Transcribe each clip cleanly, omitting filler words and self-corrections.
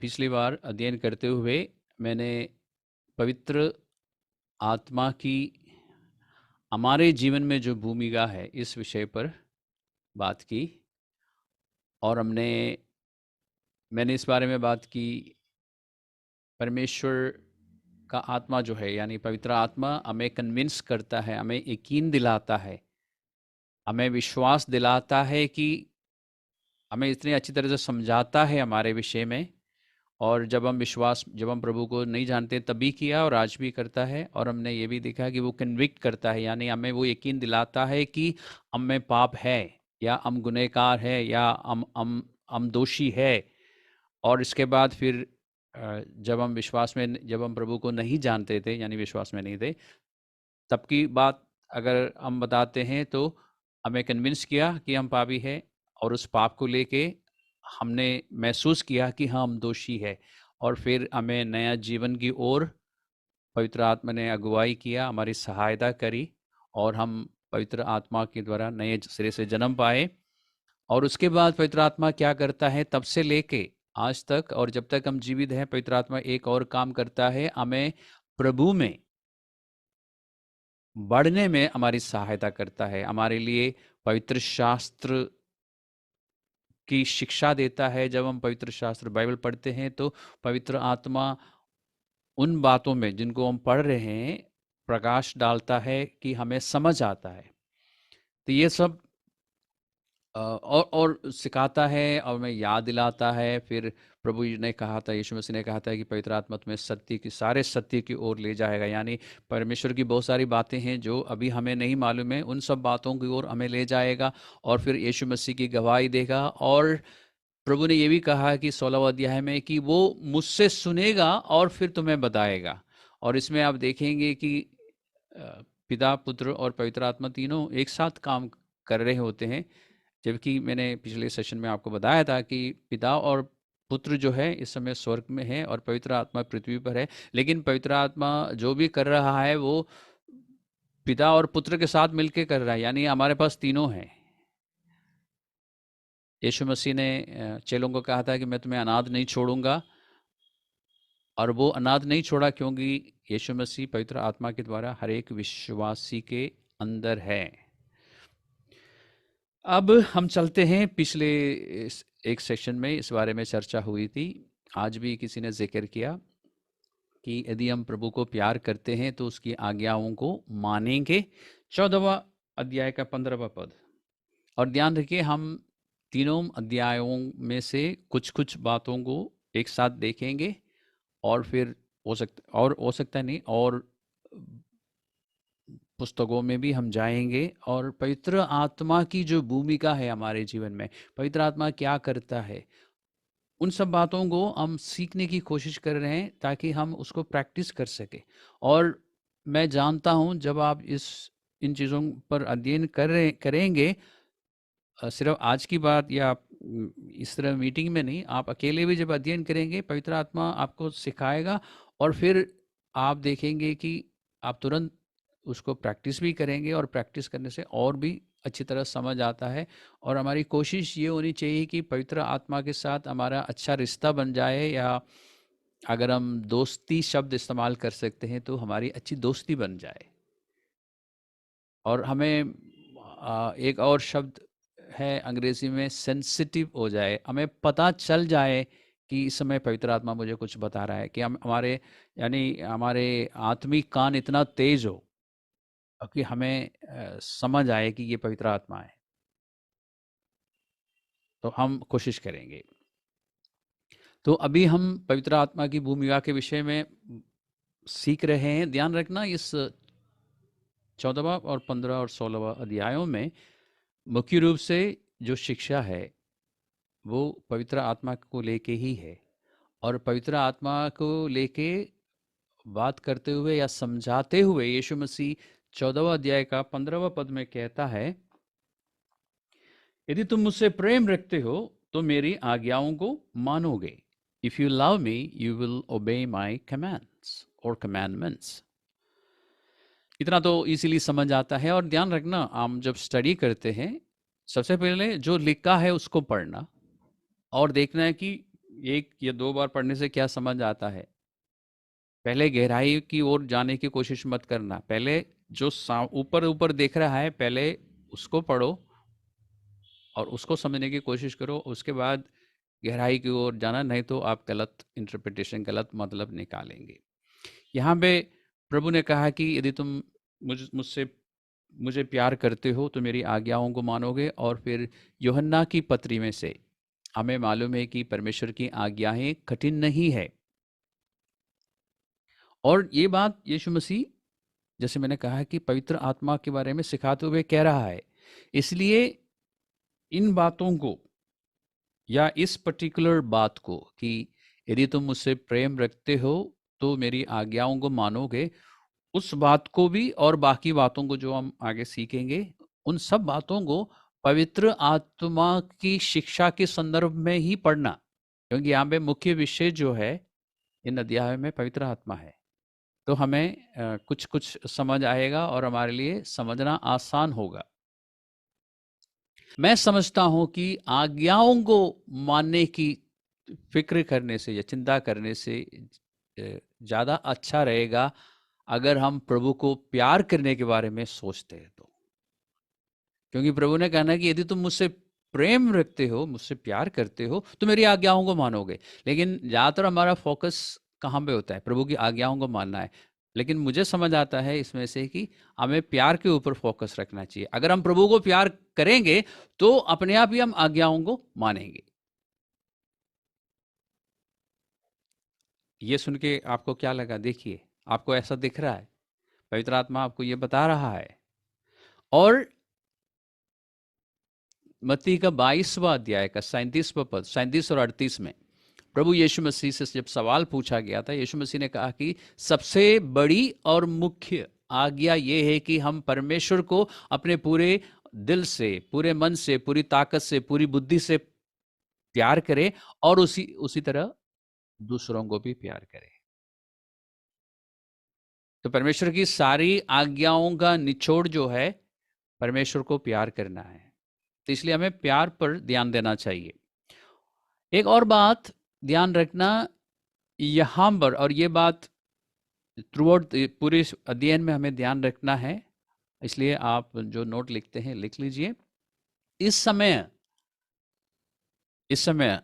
पिछली बार अध्ययन करते हुए मैंने पवित्र आत्मा की हमारे जीवन में जो भूमिका है इस विषय पर बात की। और मैंने इस बारे में बात की, परमेश्वर का आत्मा जो है यानी पवित्र आत्मा हमें कन्विंस करता है, हमें यकीन दिलाता है, हमें विश्वास दिलाता है कि हमें इतनी अच्छी तरह से समझाता है हमारे विषय में। और जब हम प्रभु को नहीं जानते तभी किया और आज भी करता है। और हमने ये भी देखा कि वो कन्विक्ट करता है, यानी हमें वो यकीन दिलाता है कि हम में पाप है या हम गुनहगार है या हम दोषी है। और इसके बाद फिर जब हम प्रभु को नहीं जानते थे यानी विश्वास में नहीं थे, तब की बात अगर हम बताते हैं तो हमें कन्विंस किया कि हम पापी है। और उस पाप को लेके हमने महसूस किया कि हाँ, हम दोषी है। और फिर हमें नया जीवन की ओर पवित्र आत्मा ने अगुवाई किया, हमारी सहायता करी और हम पवित्र आत्मा के द्वारा नए सिरे से जन्म पाए। और उसके बाद पवित्र आत्मा क्या करता है तब से लेके आज तक, और जब तक हम जीवित हैं, पवित्र आत्मा एक और काम करता है, हमें प्रभु में बढ़ने में हमारी सहायता करता है, हमारे लिए पवित्र शास्त्र की शिक्षा देता है। जब हम पवित्र शास्त्र बाइबल पढ़ते हैं तो पवित्र आत्मा उन बातों में जिनको हम पढ़ रहे हैं प्रकाश डालता है कि हमें समझ आता है। तो ये सब और सिखाता है और हमें याद दिलाता है। फिर प्रभु जी ने कहा था, यीशु मसीह ने कहा था कि पवित्र आत्मा तुम्हें सारे सत्य की ओर ले जाएगा, यानी परमेश्वर की बहुत सारी बातें हैं जो अभी हमें नहीं मालूम है, उन सब बातों की ओर हमें ले जाएगा और फिर यीशु मसीह की गवाही देगा। और प्रभु ने ये भी कहा कि 16वें अध्याय में कि वो मुझसे सुनेगा और फिर तुम्हें बताएगा। और इसमें आप देखेंगे कि पिता, पुत्र और पवित्र आत्मा तीनों एक साथ काम कर रहे होते हैं। जबकि मैंने पिछले सेशन में आपको बताया था कि पिता और पुत्र जो है इस समय स्वर्ग में है और पवित्र आत्मा पृथ्वी पर है। लेकिन पवित्र आत्मा जो भी कर रहा है वो पिता और पुत्र के साथ मिलकर कर रहा है, यानी हमारे पास तीनों हैं। यीशु मसीह ने चेलों को कहा था कि मैं तुम्हें अनाथ नहीं छोड़ूंगा, और वो अनाथ नहीं छोड़ा क्योंकि यीशु मसीह पवित्र आत्मा के द्वारा हर एक विश्वासी के अंदर है। अब हम चलते हैं पिछले एक सेशन में इस बारे में चर्चा हुई थी, आज भी किसी ने जिक्र किया कि यदि हम प्रभु को प्यार करते हैं तो उसकी आज्ञाओं को मानेंगे। 14वां अध्याय का 15वां पद। और ध्यान रखिए, हम तीनों अध्यायों में से कुछ कुछ बातों को एक साथ देखेंगे और फिर हो सकता नहीं और पुस्तकों में भी हम जाएंगे। और पवित्र आत्मा की जो भूमिका है हमारे जीवन में, पवित्र आत्मा क्या करता है, उन सब बातों को हम सीखने की कोशिश कर रहे हैं ताकि हम उसको प्रैक्टिस कर सके। और मैं जानता हूं जब आप इन चीज़ों पर अध्ययन करेंगे, सिर्फ आज की बात या इस तरह मीटिंग में नहीं, आप अकेले भी जब अध्ययन करेंगे पवित्र आत्मा आपको सिखाएगा और फिर आप देखेंगे कि आप तुरंत उसको प्रैक्टिस भी करेंगे और प्रैक्टिस करने से और भी अच्छी तरह समझ आता है। और हमारी कोशिश ये होनी चाहिए कि पवित्र आत्मा के साथ हमारा अच्छा रिश्ता बन जाए, या अगर हम दोस्ती शब्द इस्तेमाल कर सकते हैं तो हमारी अच्छी दोस्ती बन जाए। और हमें एक और शब्द है अंग्रेजी में, सेंसिटिव हो जाए, हमें पता चल जाए कि इस समय पवित्र आत्मा मुझे कुछ बता रहा है, कि हम हमारे आत्मिक कान इतना तेज हो कि हमें समझ आए कि ये पवित्र आत्मा है। तो हम कोशिश करेंगे। तो अभी हम पवित्र आत्मा की भूमिका के विषय में सीख रहे हैं। ध्यान रखना, इस 14वां और 15 और 16वां अध्यायों में मुख्य रूप से जो शिक्षा है वो पवित्र आत्मा को लेके ही है। और पवित्र आत्मा को लेके बात करते हुए या समझाते हुए यीशु मसीह 14वां अध्याय का 15वां पद में कहता है, यदि तुम मुझसे प्रेम रखते हो तो मेरी आज्ञाओं को मानोगे। If you love me you will obey my commands और कमांडमेंट्स। इतना तो इजीली समझ आता है। और ध्यान रखना, हम जब स्टडी करते हैं सबसे पहले जो लिखा है उसको पढ़ना और देखना है कि एक या दो बार पढ़ने से क्या समझ आता है? पहले गहराई की ओर जाने की कोशिश मत करना। पहले जो ऊपर ऊपर देख रहा है, पहले उसको पढ़ो और उसको समझने की कोशिश करो, उसके बाद गहराई की ओर जाना, नहीं तो आप गलत इंटरप्रिटेशन, गलत मतलब निकालेंगे। यहाँ पे प्रभु ने कहा कि यदि तुम मुझसे मुझे प्यार करते हो तो मेरी आज्ञाओं को मानोगे। और फिर यूहन्ना की पत्री में से हमें मालूम है कि परमेश्वर की आज्ञाएं कठिन नहीं है। और ये बात यीशु मसीह, जैसे मैंने कहा, कि पवित्र आत्मा के बारे में सिखाते हुए कह रहा है। इसलिए इन बातों को, या इस पर्टिकुलर बात को, कि यदि तुम मुझसे प्रेम रखते हो तो मेरी आज्ञाओं को मानोगे, उस बात को भी और बाकी बातों को जो हम आगे सीखेंगे, उन सब बातों को पवित्र आत्मा की शिक्षा के संदर्भ में ही पढ़ना। क्योंकि यहाँ पे मुख्य विषय जो है इन अध्याय में पवित्र आत्मा है। तो हमें कुछ कुछ समझ आएगा और हमारे लिए समझना आसान होगा। मैं समझता हूं कि आज्ञाओं को मानने की फिक्र करने से या चिंता करने से ज़्यादा अच्छा रहेगा अगर हम प्रभु को प्यार करने के बारे में सोचते हैं तो। क्योंकि प्रभु ने कहना कि यदि तुम मुझसे प्रेम रखते हो, मुझसे प्यार करते हो, तो मेरी आज्ञाओं को मानोगे। लेकिन ज़्यादातर हमारा फोकस कहाँ पे होता है? प्रभु की आज्ञाओं को मानना है। लेकिन मुझे समझ आता है इसमें से कि हमें प्यार के ऊपर फोकस रखना चाहिए। अगर हम प्रभु को प्यार करेंगे तो अपने आप ही हम आज्ञाओं को मानेंगे। ये सुन के आपको क्या लगा? देखिए, आपको ऐसा दिख रहा है? पवित्र आत्मा आपको ये बता रहा है। और मत्ती का 22वां अध्याय का 37वां पद, 37 और 38 में प्रभु यीशु मसीह से जब सवाल पूछा गया था, यीशु मसीह ने कहा कि सबसे बड़ी और मुख्य आज्ञा ये है कि हम परमेश्वर को अपने पूरे दिल से, पूरे मन से, पूरी ताकत से, पूरी बुद्धि से प्यार करें, और उसी उसी तरह दूसरों को भी प्यार करें। तो परमेश्वर की सारी आज्ञाओं का निचोड़ जो है, परमेश्वर को प्यार करना है। तो इसलिए हमें प्यार पर ध्यान देना चाहिए। एक और बात ध्यान रखना यहाँ पर, और ये बात थ्रू आउट पूरे अध्ययन में हमें ध्यान रखना है, इसलिए आप जो नोट लिखते हैं लिख लीजिए। इस समय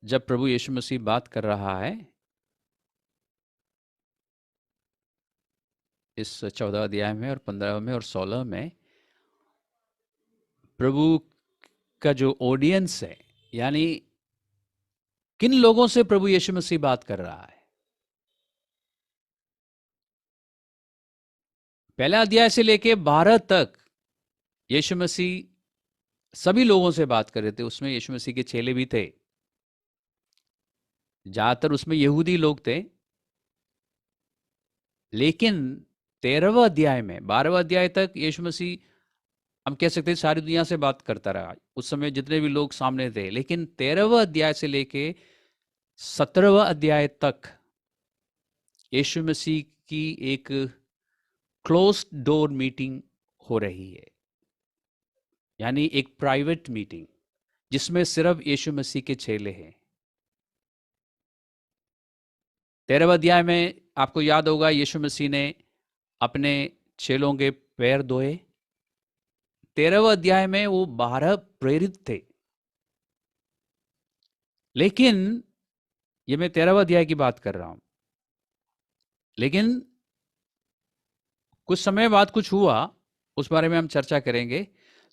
जब प्रभु यीशु मसीह बात कर रहा है, इस 14 अध्याय में और 15 में और 16 में, प्रभु का जो ऑडियंस है, यानी किन लोगों से प्रभु यीशु मसीह बात कर रहा है? पहला अध्याय से लेके 12 तक यीशु मसीह सभी लोगों से बात कर रहे थे। उसमें यीशु मसीह के चेले भी थे, ज्यादातर उसमें यहूदी लोग थे। लेकिन 13वें अध्याय में 12वें अध्याय तक यीशु मसीह, हम कह सकते हैं, सारी दुनिया से बात करता रहा। उस समय जितने भी लोग सामने थे। लेकिन 13वें अध्याय से लेके 17वें अध्याय तक यीशु मसीह की एक क्लोज डोर मीटिंग हो रही है, यानी एक प्राइवेट मीटिंग जिसमें सिर्फ यीशु मसीह के चेले हैं। 13वें अध्याय में आपको याद होगा, यीशु मसीह ने अपने चेलों के पैर धोए। 13वें अध्याय में वो 12 प्रेरित थे। लेकिन ये मैं 13वें अध्याय की बात कर रहा हूं। लेकिन कुछ समय बाद कुछ हुआ, उस बारे में हम चर्चा करेंगे।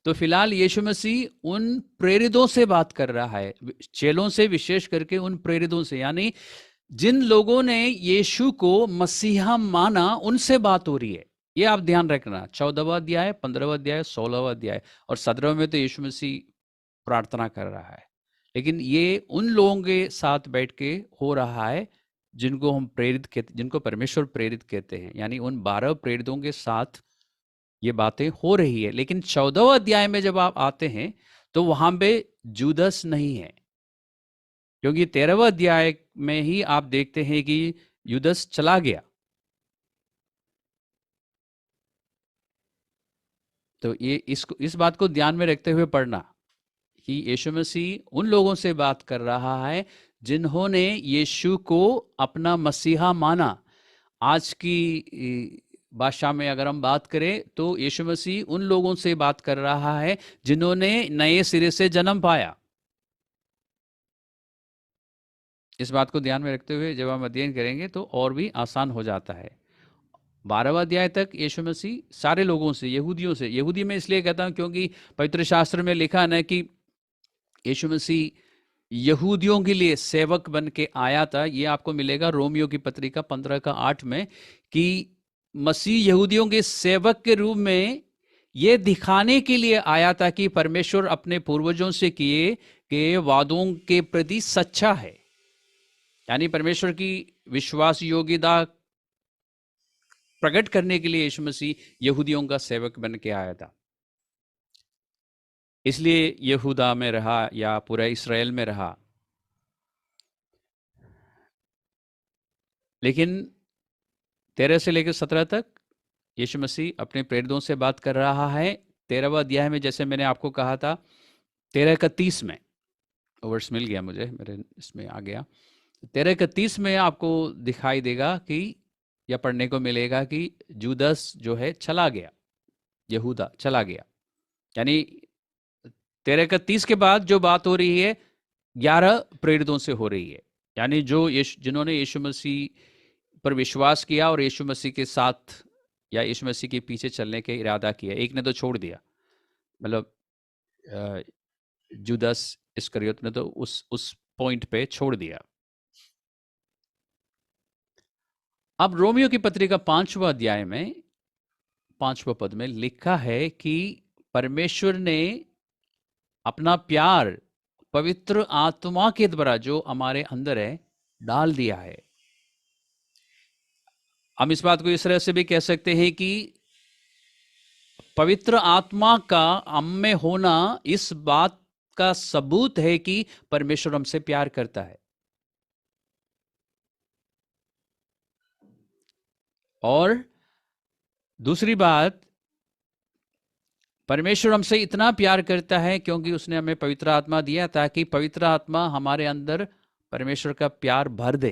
तो फिलहाल यीशु मसीह उन प्रेरितों से बात कर रहा है, चेलों से, विशेष करके उन प्रेरितों से, यानी जिन लोगों ने यीशु को मसीहा माना, उनसे बात हो रही है। ये आप ध्यान रखना। 14वां अध्याय, 15वां अध्याय, 16वां अध्याय और 17वां में तो यीशु मसीह प्रार्थना कर रहा है। लेकिन ये उन लोगों के साथ बैठ के हो रहा है जिनको हम प्रेरित कहते, जिनको परमेश्वर प्रेरित कहते हैं, यानी उन 12 प्रेरितों के साथ ये बातें हो रही है। लेकिन 14वें अध्याय में जब आप आते हैं तो वहां पे जूदस नहीं है, क्योंकि 13वें अध्याय में ही आप देखते हैं कि यूदस चला गया। तो ये इस बात को ध्यान में रखते हुए पढ़ना कि यीशु मसीह उन लोगों से बात कर रहा है जिन्होंने यीशु को अपना मसीहा माना। आज की भाषा में अगर हम बात करें तो यीशु मसीह उन लोगों से बात कर रहा है जिन्होंने नए सिरे से जन्म पाया। इस बात को ध्यान में रखते हुए जब हम अध्ययन करेंगे तो और भी आसान हो जाता है। 12वां अध्याय तक यीशु मसीह सारे लोगों से, यहूदियों से, यहूदी में इसलिए कहता हूं क्योंकि पवित्र शास्त्र में लिखा है ना कि यीशु मसीह यहूदियों के लिए सेवक बन के आया था। ये आपको मिलेगा रोमियो की पत्रिका 15 का 8 में, कि मसीह यहूदियों के सेवक के रूप में ये दिखाने के लिए आया था कि परमेश्वर अपने पूर्वजों से किए के वादों के प्रति सच्चा है। यानी परमेश्वर की विश्वास योग्यता प्रकट करने के लिए यीशु मसीह यहूदियों का सेवक बन के आया था। इसलिए यहूदा में रहा या पूरा इस्राएल में रहा। लेकिन 13 से लेकर 17 तक यीशु मसीह अपने प्रेरितों से बात कर रहा है। 13वां अध्याय में जैसे मैंने आपको कहा था 13 31 में, वर्ष मिल गया मुझे, मेरे इसमें आ गया। 13 31 में आपको दिखाई देगा कि या पढ़ने को मिलेगा कि जूदस जो है चला गया, यहूदा चला गया। यानी 13 31 के बाद जो बात हो रही है 11 प्रेरितों से हो रही है। यानी जो जिन्होंने यीशु मसीह पर विश्वास किया और यीशु मसीह के साथ या यीशु मसीह के पीछे चलने के इरादा किया। एक ने तो छोड़ दिया, मतलब जुदस इस्करियोत ने तो उस पॉइंट पे छोड़ दिया। अब रोमियो की पत्रिका 5वां अध्याय में 5वां पद में लिखा है कि परमेश्वर ने अपना प्यार पवित्र आत्मा के द्वारा जो हमारे अंदर है डाल दिया है। हम इस बात को इस तरह से भी कह सकते हैं कि पवित्र आत्मा का हम में होना इस बात का सबूत है कि परमेश्वर हमसे प्यार करता है। और दूसरी बात, परमेश्वर हमसे इतना प्यार करता है क्योंकि उसने हमें पवित्र आत्मा दिया ताकि पवित्र आत्मा हमारे अंदर परमेश्वर का प्यार भर दे।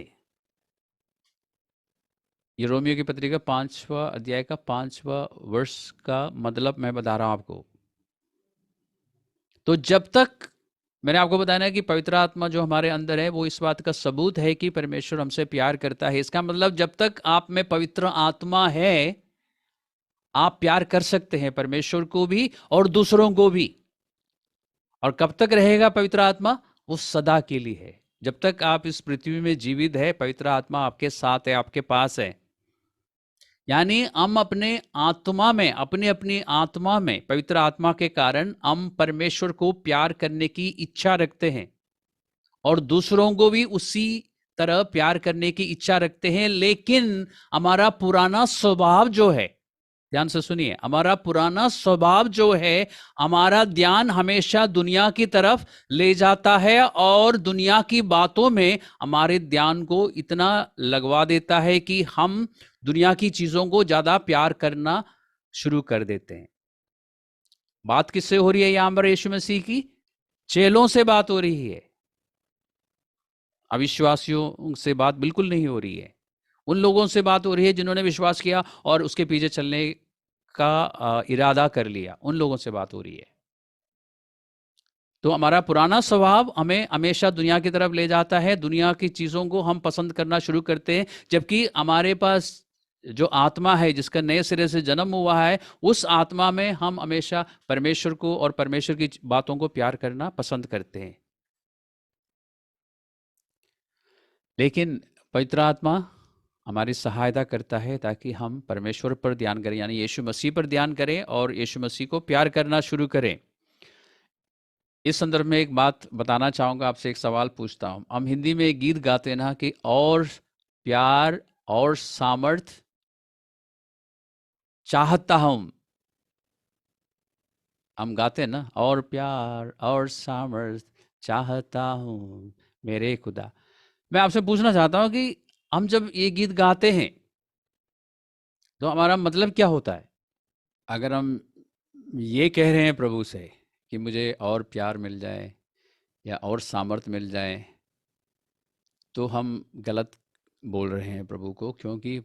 ये रोमियो की पत्रिका 5वां अध्याय का 5वां वर्ष का मतलब मैं बता रहा हूं आपको। तो जब तक मैंने आपको बताया ना कि पवित्र आत्मा जो हमारे अंदर है वो इस बात का सबूत है कि परमेश्वर हमसे प्यार करता है। इसका मतलब जब तक आप में पवित्र आत्मा है आप प्यार कर सकते हैं परमेश्वर को भी और दूसरों को भी। और कब तक रहेगा पवित्र आत्मा? वो सदा के लिए है। जब तक आप इस पृथ्वी में जीवित है पवित्र आत्मा आपके साथ है, आपके पास है। यानी हम अपने आत्मा में, अपनी अपनी आत्मा में पवित्र आत्मा के कारण हम परमेश्वर को प्यार करने की इच्छा रखते हैं और दूसरों को भी उसी तरह प्यार करने की इच्छा रखते हैं। लेकिन हमारा पुराना स्वभाव जो है, ध्यान से सुनिए, हमारा पुराना स्वभाव जो है, हमारा ध्यान हमेशा दुनिया की तरफ ले जाता है और दुनिया की बातों में हमारे ध्यान को इतना लगवा देता है कि हम दुनिया की चीजों को ज्यादा प्यार करना शुरू कर देते हैं। बात किससे हो रही है यहां पर? यीशु मसीह की चेलों से बात हो रही है, अविश्वासियों से बात बिल्कुल नहीं हो रही है। उन लोगों से बात हो रही है जिन्होंने विश्वास किया और उसके पीछे चलने का इरादा कर लिया, उन लोगों से बात हो रही है। तो हमारा पुराना स्वभाव हमें हमेशा दुनिया की तरफ ले जाता है, दुनिया की चीजों को हम पसंद करना शुरू करते हैं, जबकि हमारे पास जो आत्मा है जिसका नए सिरे से जन्म हुआ है, उस आत्मा में हम हमेशा परमेश्वर को और परमेश्वर की बातों को प्यार करना पसंद करते हैं। लेकिन पवित्र आत्मा हमारी सहायता करता है ताकि हम परमेश्वर पर ध्यान करें, यानी यीशु मसीह पर ध्यान करें और यीशु मसीह को प्यार करना शुरू करें। इस संदर्भ में एक बात बताना चाहूंगा, आपसे एक सवाल पूछता हूं। हम हिंदी में एक गीत गाते हैं ना कि और प्यार और सामर्थ चाहता हूं, हम गाते हैं ना, और प्यार और सामर्थ चाहता हूं मेरे खुदा। मैं आपसे पूछना चाहता हूं कि हम जब ये गीत गाते हैं तो हमारा मतलब क्या होता है? अगर हम ये कह रहे हैं प्रभु से कि मुझे और प्यार मिल जाए या और सामर्थ मिल जाए तो हम गलत बोल रहे हैं प्रभु को, क्योंकि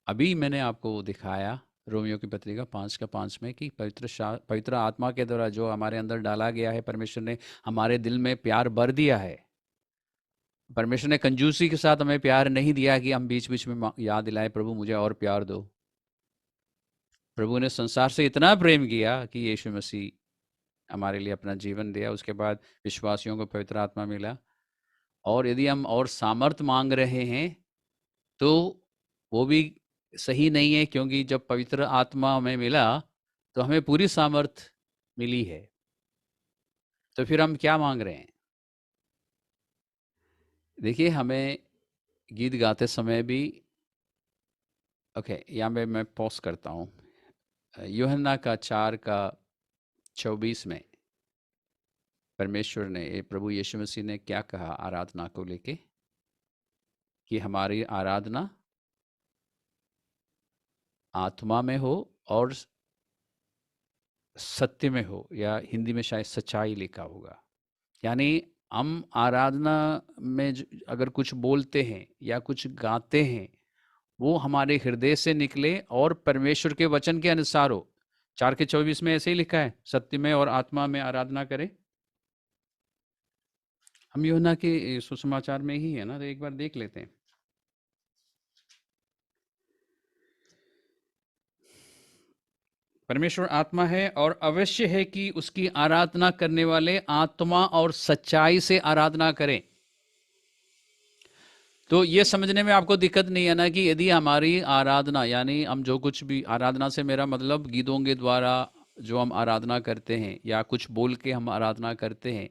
अभी मैंने आपको दिखाया रोमियो की पत्री 5:5 में कि पवित्र आत्मा के द्वारा जो हमारे अंदर डाला गया है, परमेश्वर ने हमारे दिल में प्यार भर दिया है। परमेश्वर ने कंजूसी के साथ हमें प्यार नहीं दिया कि हम बीच बीच में याद दिलाए, प्रभु मुझे और प्यार दो। प्रभु ने संसार से इतना प्रेम किया कि यीशु मसीह हमारे लिए अपना जीवन दिया। उसके बाद विश्वासियों को पवित्र आत्मा मिला। और यदि हम और सामर्थ मांग रहे हैं तो वो भी सही नहीं है, क्योंकि जब पवित्र आत्मा हमें मिला तो हमें पूरी सामर्थ मिली है। तो फिर हम क्या मांग रहे हैं? देखिए, हमें गीत गाते समय भी, ओके, यहाँ पे मैं पॉज करता हूँ। यूहन्ना का 4:24 में परमेश्वर ने, प्रभु यीशु मसीह ने क्या कहा आराधना को लेके? कि हमारी आराधना आत्मा में हो और सत्य में हो, या हिंदी में शायद सच्चाई लिखा होगा। यानी हम आराधना में अगर कुछ बोलते हैं या कुछ गाते हैं, वो हमारे हृदय से निकले और परमेश्वर के वचन के अनुसार हो। 4:24 में ऐसे ही लिखा है, सत्य में और आत्मा में आराधना करें। हम यूहन्ना के सुसमाचार में ही है ना, तो एक बार देख लेते हैं। परमेश्वर आत्मा है और अवश्य है कि उसकी आराधना करने वाले आत्मा और सच्चाई से आराधना करें। तो ये समझने में आपको दिक्कत नहीं है ना कि यदि हमारी आराधना, यानी हम जो कुछ भी, आराधना से मेरा मतलब गीतों के द्वारा जो हम आराधना करते हैं या कुछ बोल के हम आराधना करते हैं,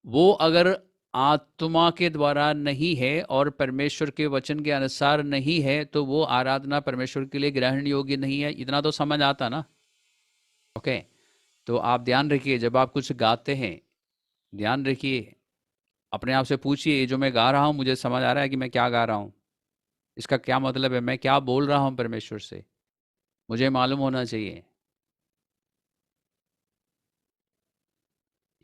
वो अगर आत्मा के द्वारा नहीं है और परमेश्वर के वचन के अनुसार नहीं है, तो वो आराधना परमेश्वर के लिए ग्रहण योग्य नहीं है। इतना तो समझ आता ना? ओके। तो आप ध्यान रखिए, जब आप कुछ गाते हैं, ध्यान रखिए, अपने आप से पूछिए, ये जो मैं गा रहा हूँ मुझे समझ आ रहा है कि मैं क्या गा रहा हूँ? इसका क्या मतलब है? मैं क्या बोल रहा हूँ परमेश्वर से? मुझे मालूम होना चाहिए।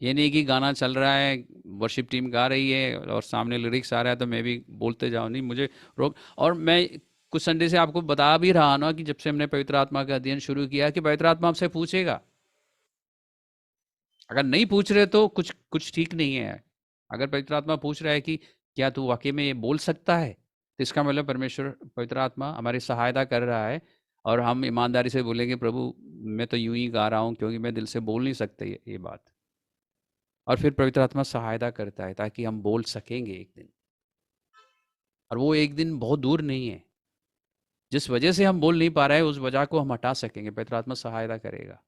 ये नहीं कि गाना चल रहा है, वर्शिप टीम गा रही है और सामने लिरिक्स आ रहा है तो मैं भी बोलते जाऊँ, नहीं, मुझे रोक। और मैं कुछ संडे से आपको बता भी रहा ना कि जब से हमने पवित्र आत्मा का अध्ययन शुरू किया कि पवित्र आत्मा आपसे पूछेगा। अगर नहीं पूछ रहे तो कुछ कुछ ठीक नहीं है। अगर पवित्र आत्मा पूछ रहा है कि क्या तू वाकई में ये बोल सकता है, तो इसका मतलब परमेश्वर, पवित्र आत्मा हमारी सहायता कर रहा है। और हम ईमानदारी से बोलेंगे, प्रभु मैं तो यूं ही गा रहा हूँ क्योंकि मैं दिल से बोल नहीं सकते ये बात। और फिर पवित्र आत्मा सहायता करता है ताकि हम बोल सकेंगे एक दिन। और वो एक दिन बहुत दूर नहीं है। जिस वजह से हम बोल नहीं पा रहे हैं उस वजह को हम हटा सकेंगे, पवित्र आत्मा सहायता करेगा।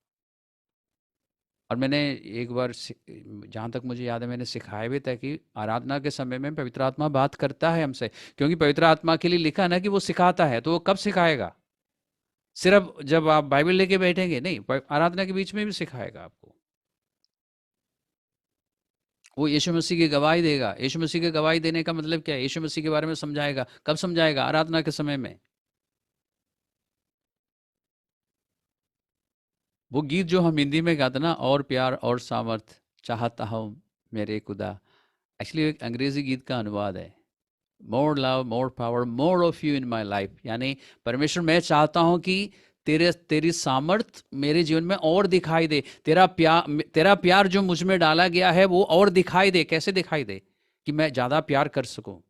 और मैंने एक बार, जहाँ तक मुझे याद है, मैंने सिखाया भी था कि आराधना के समय में पवित्र आत्मा बात करता है हमसे, क्योंकि पवित्र आत्मा के लिए लिखा है ना कि वो सिखाता है। तो वो कब सिखाएगा? सिर्फ जब आप बाइबल लेके बैठेंगे नहीं, आराधना के बीच में भी सिखाएगा आपको। वो यीशु मसीह की गवाही देगा। यीशु मसीह की गवाही देने का मतलब क्या है? यीशु मसीह के बारे में समझाएगा। कब समझाएगा? आराधना के समय में। वो गीत जो हम हिंदी में गाते ना, और प्यार और सामर्थ चाहता हूँ मेरे खुदा, एक्चुअली एक अंग्रेजी गीत का अनुवाद है। More love, more power, more of you in my life. यानी परमेश्वर, मैं चाहता हूं कि तेरी सामर्थ मेरे जीवन में और दिखाई दे। तेरा प्यार जो मुझ में डाला गया है वो और दिखाई दे। कैसे दिखाई दे? कि मैं ज्यादा प्यार कर सकूं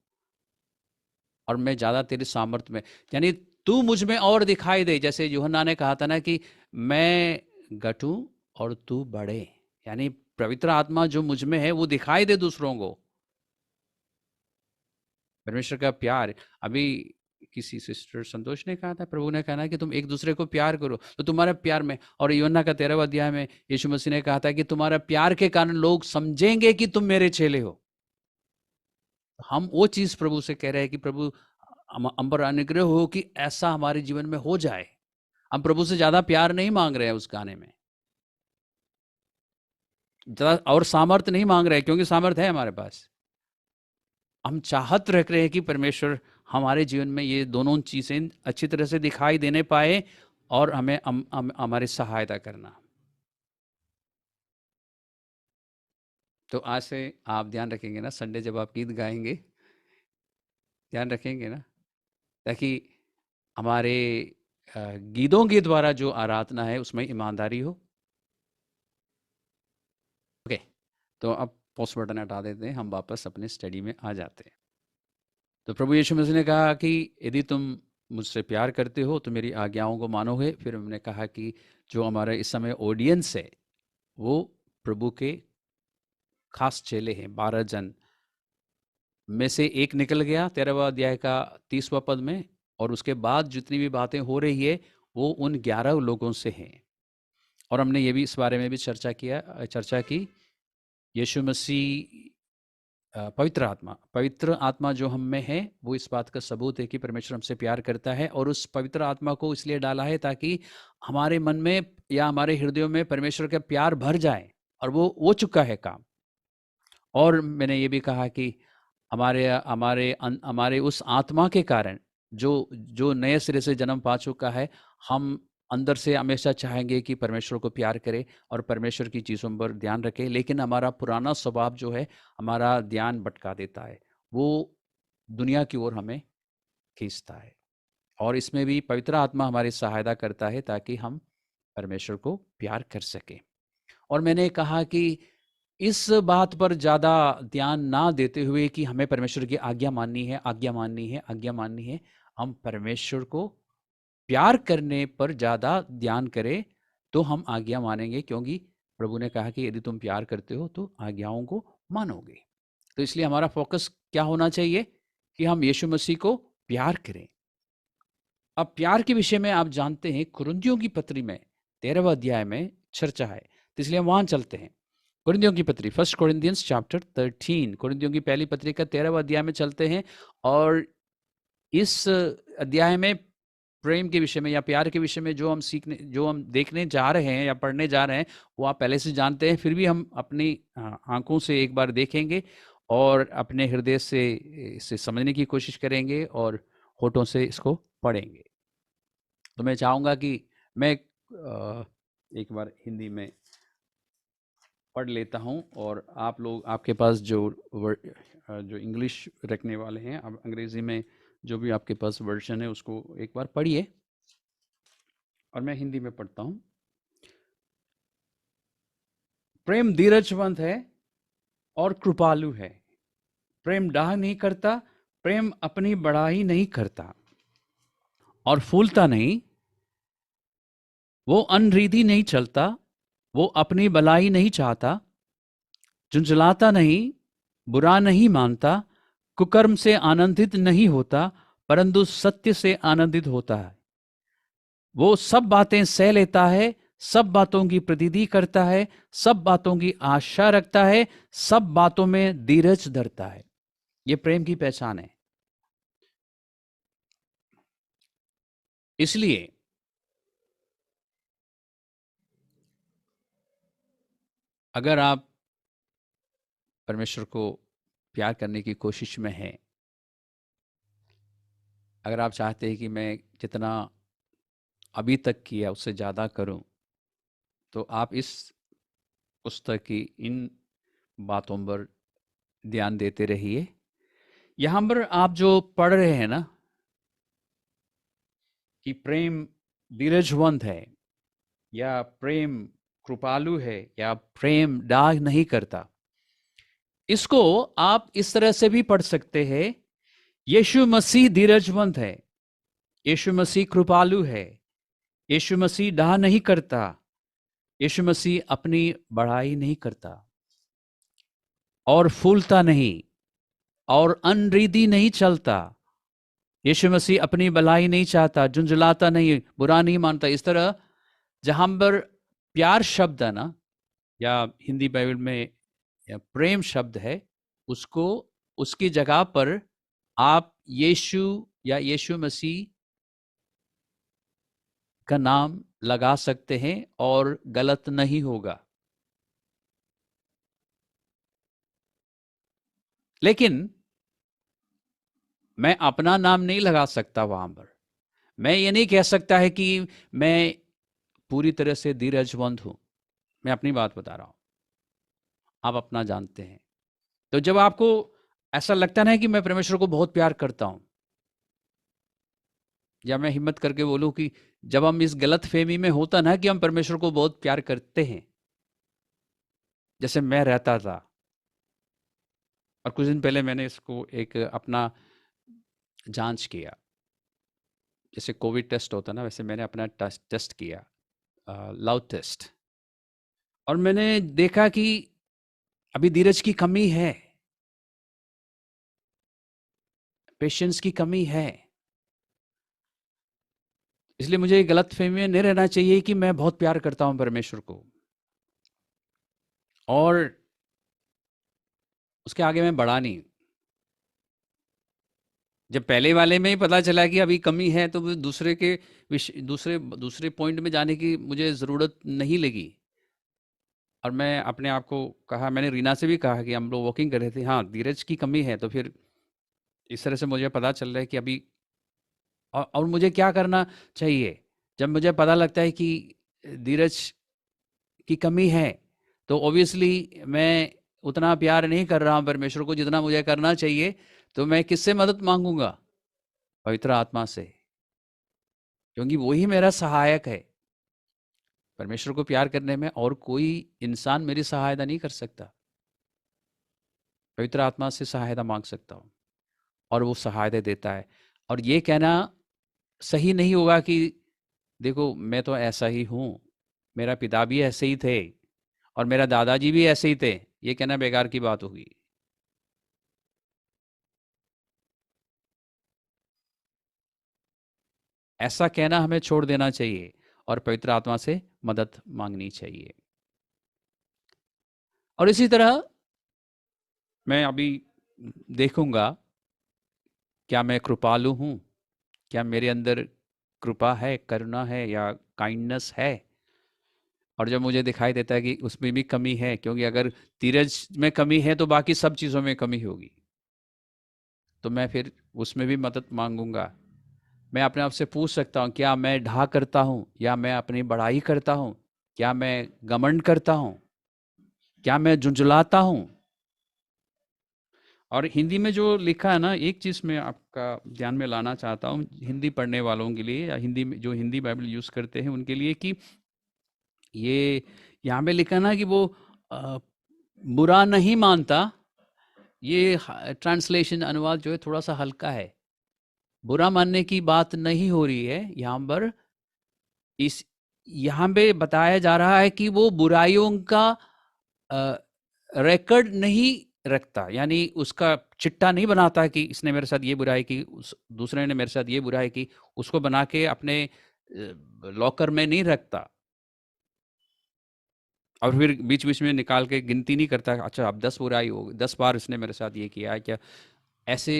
और मैं ज्यादा तेरी सामर्थ में, यानी तू मुझ में और दिखाई दे। जैसे यूहन्ना ने कहा था ना कि मैं घटूं और तू बढ़े। यानी पवित्र आत्मा जो मुझ में है वो दिखाई दे दूसरों को, परमेश्वर का प्यार। अभी किसी सिस्टर संतोष ने कहा था, प्रभु ने कहा ना कि तुम एक दूसरे को प्यार करो तो तुम्हारा प्यार में। और यूहन्ना का 13वां अध्याय में यीशु मसीह ने कहा था कि तुम्हारा प्यार के कारण लोग समझेंगे कि तुम मेरे चेले हो। हम वो चीज प्रभु से कह रहे हैं कि प्रभु हम पर अनुग्रह हो कि ऐसा हमारे जीवन में हो जाए। हम प्रभु से ज्यादा प्यार नहीं मांग रहे हैं उस गाने में, ज्यादा और सामर्थ नहीं मांग रहे हैं, क्योंकि सामर्थ है हमारे पास। हम चाहत रख रहे हैं कि परमेश्वर हमारे जीवन में ये दोनों चीज़ें अच्छी तरह से दिखाई देने पाए और हमें हमारी सहायता करना। तो आज से आप ध्यान रखेंगे ना, संडे जब आप गीत गाएंगे ध्यान रखेंगे ना, ताकि हमारे गीतों के द्वारा जो आराधना है उसमें ईमानदारी हो। ओके, तो अब पॉज बटन हटा देते हैं, हम वापस अपने स्टडी में आ जाते हैं। तो प्रभु यीशु मसीह ने कहा कि यदि तुम मुझसे प्यार करते हो तो मेरी आज्ञाओं को मानोगे। फिर हमने कहा कि जो हमारा इस समय ऑडियंस है वो प्रभु के खास चेले हैं, 12 जन में से एक निकल गया 13वां अध्याय का 30वां पद में, और उसके बाद जितनी भी बातें हो रही है वो उन 11 लोगों से हैं। और हमने ये भी इस बारे में भी चर्चा की यीशु मसीह पवित्र आत्मा जो हम में है वो इस बात का सबूत है कि परमेश्वर हमसे प्यार करता है, और उस पवित्र आत्मा को इसलिए डाला है ताकि हमारे मन में या हमारे हृदयों में परमेश्वर का प्यार भर जाए, और वो हो चुका है काम। और मैंने ये भी कहा कि हमारे हमारे हमारे उस आत्मा के कारण जो जो नए सिरे से जन्म पा चुका है, हम अंदर से हमेशा चाहेंगे कि परमेश्वर को प्यार करें और परमेश्वर की चीज़ों पर ध्यान रखें, लेकिन हमारा पुराना स्वभाव जो है हमारा ध्यान भटका देता है, वो दुनिया की ओर हमें खींचता है। और इसमें भी पवित्र आत्मा हमारी सहायता करता है ताकि हम परमेश्वर को प्यार कर सकें। और मैंने कहा कि इस बात पर ज़्यादा ध्यान ना देते हुए कि हमें परमेश्वर की आज्ञा माननी है, आज्ञा माननी है, आज्ञा माननी है, हम परमेश्वर को प्यार करने पर ज़्यादा ध्यान करें तो हम आज्ञा मानेंगे, क्योंकि प्रभु ने कहा कि यदि तुम प्यार करते हो तो आज्ञाओं को मानोगे। तो इसलिए हमारा फोकस क्या होना चाहिए कि हम यीशु मसीह को प्यार करें। अब प्यार के विषय में आप जानते हैं कुरिन्थियों की पत्री में 13वां अध्याय में चर्चा है, तो इसलिए हम वहां चलते हैं। कुरिन्थियों की पत्री, 1 कोरिन्थियंस चैप्टर 13, कुरिन्थियों की पहली पत्री का 13वां अध्याय में चलते हैं। और इस अध्याय में प्रेम के विषय में या प्यार के विषय में जो हम देखने जा रहे हैं या पढ़ने जा रहे हैं वो आप पहले से जानते हैं, फिर भी हम अपनी आंखों से एक बार देखेंगे और अपने हृदय से इसे समझने की कोशिश करेंगे और होठों से इसको पढ़ेंगे। तो मैं चाहूँगा कि मैं एक बार हिंदी में पढ़ लेता हूँ, और आप लोग, आपके पास जो इंग्लिश रखने वाले हैं, अब अंग्रेज़ी में जो भी आपके पास वर्जन है उसको एक बार पढ़िए, और मैं हिंदी में पढ़ता हूँ। प्रेम धीरजवंत है और कृपालु है। प्रेम डाह नहीं करता, प्रेम अपनी बड़ाई नहीं करता और फूलता नहीं। वो अनरीति नहीं चलता, वो अपनी भलाई नहीं चाहता, झुंझलाता नहीं, बुरा नहीं मानता, कुकर्म से आनंदित नहीं होता, परंतु सत्य से आनंदित होता है। वो सब बातें सह लेता है, सब बातों की प्रतिधि करता है, सब बातों की आशा रखता है, सब बातों में धीरज धरता है। ये प्रेम की पहचान है। इसलिए अगर आप परमेश्वर को प्यार करने की कोशिश में हैं, अगर आप चाहते हैं कि मैं जितना अभी तक किया उससे ज़्यादा करूं, तो आप इस पुस्तक की इन बातों पर ध्यान देते रहिए। यहाँ पर आप जो पढ़ रहे हैं ना कि प्रेम धीरजवंत है, या प्रेम कृपालु है, या प्रेम दाग नहीं करता, इसको आप इस तरह से भी पढ़ सकते हैं। यीशु मसीह धीरजवंत है, यीशु मसीह कृपालु है, यीशु मसीह डाह नहीं करता, यीशु मसीह अपनी बड़ाई नहीं करता और फूलता नहीं और अनरीति नहीं चलता। यीशु मसीह अपनी भलाई नहीं चाहता, झुंझलाता नहीं, बुरा नहीं मानता। इस तरह जहां पर प्यार शब्द है ना, या हिंदी बाइबल में या प्रेम शब्द है, उसको उसकी जगह पर आप यीशु या यीशु मसीह का नाम लगा सकते हैं और गलत नहीं होगा। लेकिन मैं अपना नाम नहीं लगा सकता वहां पर। मैं ये नहीं कह सकता है कि मैं पूरी तरह से धीरजवंत हूं। मैं अपनी बात बता रहा हूं, आप अपना जानते हैं। तो जब आपको ऐसा लगता ना है कि मैं परमेश्वर को बहुत प्यार करता हूं, या मैं हिम्मत करके बोलूं कि जब हम इस गलत फहमी में होता ना कि हम परमेश्वर को बहुत प्यार करते हैं, जैसे मैं रहता था। और कुछ दिन पहले मैंने इसको एक अपना जांच किया, जैसे कोविड टेस्ट होता ना, वैसे मैंने अपना टेस्ट किया, लव टेस्ट। और मैंने देखा कि अभी धीरज की कमी है, पेशेंस की कमी है। इसलिए मुझे गलत फहमी में नहीं रहना चाहिए कि मैं बहुत प्यार करता हूं परमेश्वर को, और उसके आगे मैं बढ़ा नहीं। जब पहले वाले में ही पता चला कि अभी कमी है, तो दूसरे के दूसरे दूसरे पॉइंट में जाने की मुझे ज़रूरत नहीं लगी। और मैं अपने आप को कहा, मैंने रीना से भी कहा कि हम लोग वॉकिंग कर रहे थे, हाँ धीरज की कमी है। तो फिर इस तरह से मुझे पता चल रहा है कि अभी और मुझे क्या करना चाहिए। जब मुझे पता लगता है कि धीरज की कमी है, तो ऑब्वियसली मैं उतना प्यार नहीं कर रहा हूँ परमेश्वर को जितना मुझे करना चाहिए। तो मैं किससे मदद मांगूंगा? पवित्र आत्मा से, क्योंकि वो ही मेरा सहायक है। परमेश्वर को प्यार करने में और कोई इंसान मेरी सहायता नहीं कर सकता। पवित्र आत्मा से सहायता मांग सकता हूँ, और वो सहायता देता है। और ये कहना सही नहीं होगा कि देखो मैं तो ऐसा ही हूँ, मेरा पिता भी ऐसे ही थे और मेरा दादाजी भी ऐसे ही थे। ये कहना बेकार की बात होगी। ऐसा कहना हमें छोड़ देना चाहिए और पवित्र आत्मा से मदद मांगनी चाहिए। और इसी तरह मैं अभी देखूंगा, क्या मैं कृपालु हूँ? क्या मेरे अंदर कृपा है, करुणा है, या काइंडनेस है? और जब मुझे दिखाई देता है कि उसमें भी कमी है, क्योंकि अगर धीरज में कमी है तो बाकी सब चीज़ों में कमी होगी, तो मैं फिर उसमें भी मदद मांगूंगा। मैं अपने आप से पूछ सकता हूँ, क्या मैं ढा करता हूँ या मैं अपनी बड़ाई करता हूँ? क्या मैं घमंड करता हूँ? क्या मैं झुंझलाता हूँ? और हिंदी में जो लिखा है ना, एक चीज़ मैं आपका ध्यान में लाना चाहता हूँ हिंदी पढ़ने वालों के लिए, या हिंदी में जो हिंदी बाइबल यूज़ करते हैं उनके लिए, कि ये यहाँ पे लिखा ना कि वो अ, बुरा नहीं मानता। ये ट्रांसलेशन, अनुवाद जो है थोड़ा सा हल्का है। बुरा मानने की बात नहीं हो रही है यहाँ पर। इस यहाँ पे बताया जा रहा है कि वो बुराइयों का रिकॉर्ड नहीं रखता, यानी उसका चिट्ठा नहीं बनाता कि इसने मेरे साथ ये बुराई की, उस दूसरे ने मेरे साथ ये बुराई की, उसको बना के अपने लॉकर में नहीं रखता। और फिर बीच बीच में निकाल के गिनती नहीं करता, अच्छा अब 10 बुराई हो, 10 बार इसने मेरे साथ ये किया है क्या। ऐसे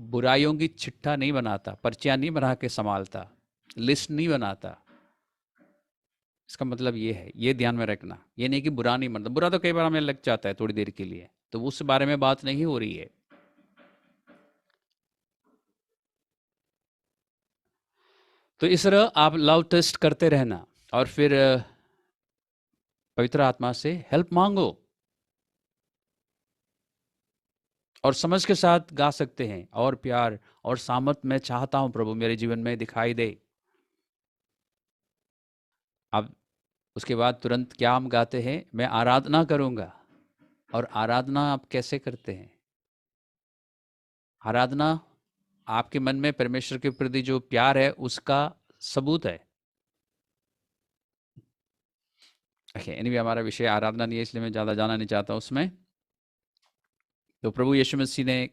बुराइयों की चिट्ठा नहीं बनाता, पर्चियां नहीं बना के संभालता, लिस्ट नहीं बनाता। इसका मतलब ये है, ये ध्यान में रखना। ये नहीं कि बुरा नहीं मानता, बुरा तो कई बार हमें लग जाता है थोड़ी देर के लिए, तो उस बारे में बात नहीं हो रही है। तो इस तरह आप लव टेस्ट करते रहना, और फिर पवित्र आत्मा से हेल्प मांगो, और समझ के साथ गा सकते हैं, और प्यार और सामत मैं चाहता हूं प्रभु मेरे जीवन में दिखाई दे। अब उसके बाद तुरंत क्या हम गाते हैं? मैं आराधना करूंगा। और आराधना आप कैसे करते हैं? आराधना आपके मन में परमेश्वर के प्रति जो प्यार है उसका सबूत है। एनीवे, हमारा विषय आराधना नहीं है, इसलिए मैं ज़्यादा जाना नहीं चाहता उसमें। तो प्रभु यीशु मसीह ने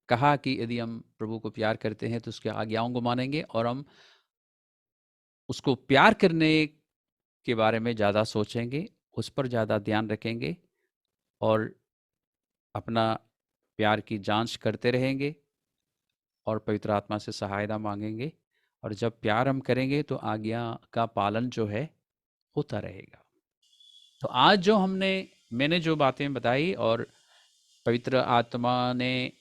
कहा कि यदि हम प्रभु को प्यार करते हैं तो उसके आज्ञाओं को मानेंगे, और हम उसको प्यार करने के बारे में ज़्यादा सोचेंगे, उस पर ज़्यादा ध्यान रखेंगे, और अपना प्यार की जांच करते रहेंगे, और पवित्र आत्मा से सहायता मांगेंगे। और जब प्यार हम करेंगे तो आज्ञा का पालन जो है होता रहेगा। तो आज जो मैंने जो बातें बताई, और पवित्र आत्मा ने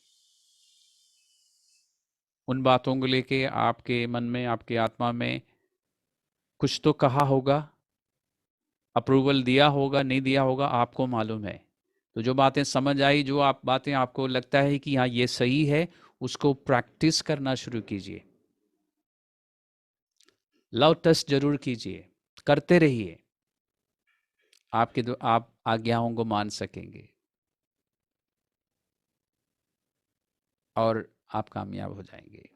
उन बातों को लेके आपके मन में, आपकी आत्मा में कुछ तो कहा होगा, अप्रूवल दिया होगा, नहीं दिया होगा, आपको मालूम है। तो जो बातें समझ आई, जो आप बातें आपको लगता है कि हाँ ये सही है, उसको प्रैक्टिस करना शुरू कीजिए। लव टेस्ट जरूर कीजिए, करते रहिए, आप आज्ञाओं को मान सकेंगे और आप कामयाब हो जाएंगे।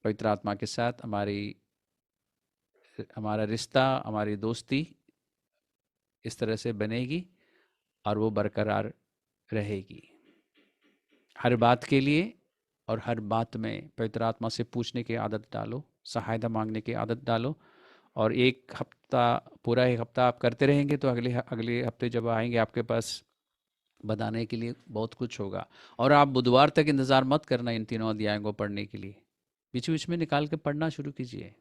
पवित्र आत्मा के साथ हमारा रिश्ता, हमारी दोस्ती इस तरह से बनेगी और वो बरकरार रहेगी। हर बात के लिए और हर बात में पवित्र आत्मा से पूछने की आदत डालो, सहायता मांगने की आदत डालो। और एक हफ्ता, पूरा एक हफ्ता आप करते रहेंगे तो अगले अगले हफ्ते जब आएंगे आपके पास बताने के लिए बहुत कुछ होगा। और आप बुधवार तक इंतज़ार मत करना इन तीनों अध्यायों को पढ़ने के लिए, बीच बीच में निकाल के पढ़ना शुरू कीजिए।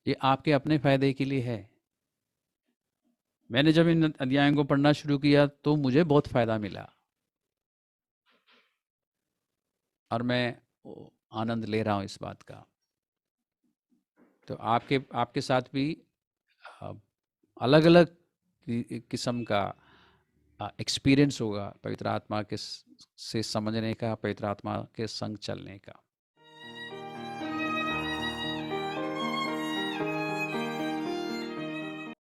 ये आपके अपने फायदे के लिए है। मैंने जब इन अध्यायों को पढ़ना शुरू किया तो मुझे बहुत फ़ायदा मिला और मैं आनंद ले रहा हूँ इस बात का। तो आपके आपके साथ भी अलग अलग किस्म का एक्सपीरियंस होगा पवित्र आत्मा के से समझने का, पवित्र आत्मा के संग चलने का।